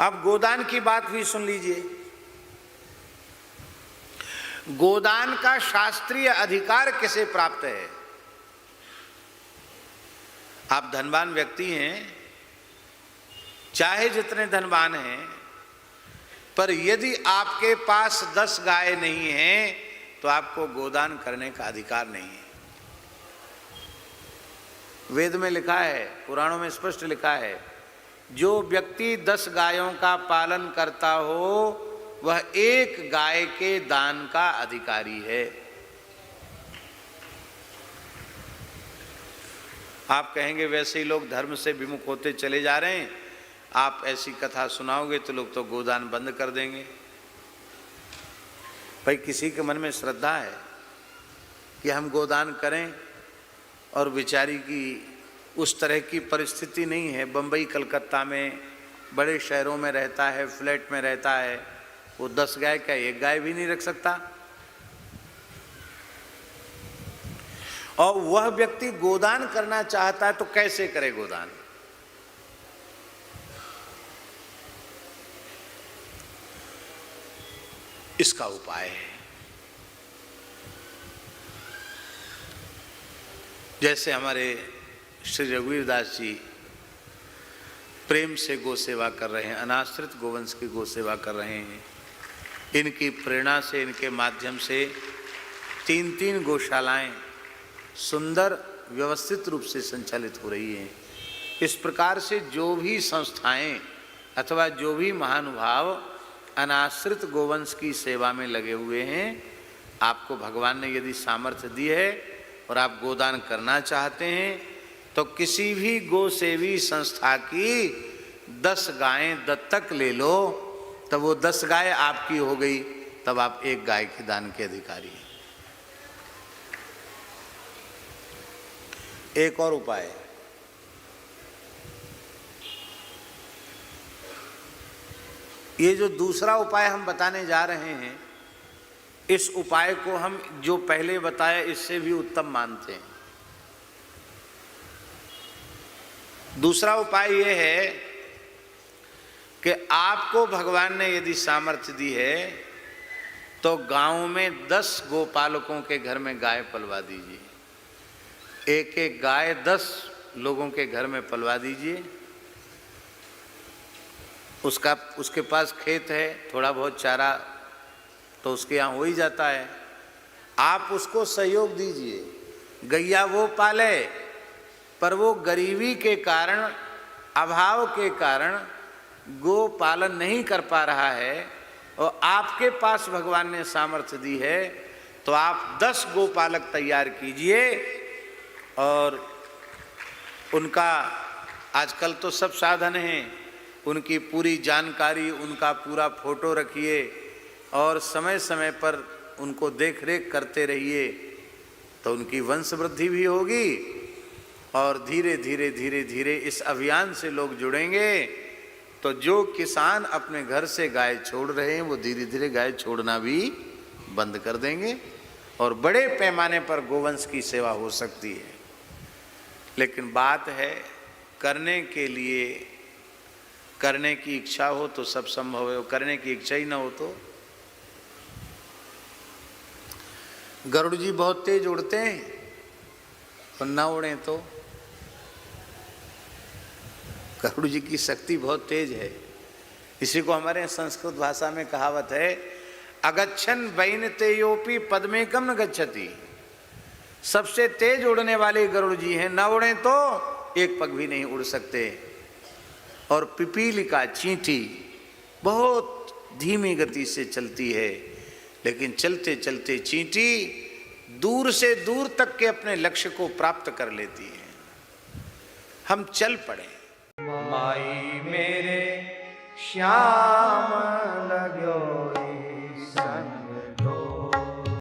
अब गोदान की बात भी सुन लीजिए। गोदान का शास्त्रीय अधिकार किसे प्राप्त है? आप धनवान व्यक्ति हैं, चाहे जितने धनवान हैं, पर यदि आपके पास 10 गाय नहीं हैं तो आपको गोदान करने का अधिकार नहीं है। वेद में लिखा है, पुराणों में स्पष्ट लिखा है, जो व्यक्ति 10 गायों का पालन करता हो वह 1 गाय के दान का अधिकारी है। आप कहेंगे वैसे ही लोग धर्म से विमुख होते चले जा रहे हैं, आप ऐसी कथा सुनाओगे तो लोग तो गोदान बंद कर देंगे। भाई किसी के मन में श्रद्धा है कि हम गोदान करें और बेचारी की उस तरह की परिस्थिति नहीं है, बम्बई कलकत्ता में बड़े शहरों में रहता है, फ्लैट में रहता है, वो 10 गाय का 1 गाय भी नहीं रख सकता। और वह व्यक्ति गोदान करना चाहता है तो कैसे करे गोदान? इसका उपाय है, जैसे हमारे श्री रघुवीर दास जी प्रेम से गो सेवा कर रहे हैं, अनाश्रित गोवंश की गो सेवा कर रहे हैं। इनकी प्रेरणा से, इनके माध्यम से 3-3 गौशालाएं सुंदर व्यवस्थित रूप से संचालित हो रही हैं। इस प्रकार से जो भी संस्थाएं अथवा जो भी महानुभाव अनाश्रित गोवंश की सेवा में लगे हुए हैं, आपको भगवान ने यदि सामर्थ्य दी है और आप गोदान करना चाहते हैं तो किसी भी गो सेवी संस्था की 10 गायें दत्तक ले लो, तब वो 10 गाय आपकी हो गई, तब आप 1 गाय के दान के अधिकारी हैं। एक और उपाय, ये जो दूसरा उपाय हम बताने जा रहे हैं, इस उपाय को हम जो पहले बताया इससे भी उत्तम मानते हैं। दूसरा उपाय ये है कि आपको भगवान ने यदि सामर्थ्य दी है तो गांव में 10 गोपालकों के घर में गाय पलवा दीजिए। 1-1 गाय 10 लोगों के घर में पलवा दीजिए। उसके पास खेत है, थोड़ा बहुत चारा तो उसके यहाँ हो ही जाता है, आप उसको सहयोग दीजिए। गैया वो पाले, पर वो गरीबी के कारण, अभाव के कारण गो पालन नहीं कर पा रहा है और आपके पास भगवान ने सामर्थ्य दी है, तो आप 10 गोपालक तैयार कीजिए और उनका आजकल तो सब साधन हैं, उनकी पूरी जानकारी, उनका पूरा फोटो रखिए और समय समय पर उनको देख रेख करते रहिए, तो उनकी वंश वृद्धि भी होगी और धीरे धीरे धीरे धीरे इस अभियान से लोग जुड़ेंगे। तो जो किसान अपने घर से गाय छोड़ रहे हैं वो धीरे धीरे गाय छोड़ना भी बंद कर देंगे और बड़े पैमाने पर गोवंश की सेवा हो सकती है। लेकिन बात है, करने के लिए, करने की इच्छा हो तो सब संभव है, करने की इच्छा ही ना हो तो। गरुड़ जी बहुत तेज उड़ते हैं और ना उड़े तो। गरुड़ जी की शक्ति बहुत तेज है। इसी को हमारे संस्कृत भाषा में कहावत है, अगच्छन वैनतेयोपि पद्मेकम न गच्छति। सबसे तेज उड़ने वाले गरुड़ जी हैं, ना उड़े तो 1 पग भी नहीं उड़ सकते। और पिपीलिका, चींटी बहुत धीमी गति से चलती है, लेकिन चलते चलते चींटी दूर से दूर तक के अपने लक्ष्य को प्राप्त कर लेती है। हम चल पड़े। माई मेरे श्याम लगो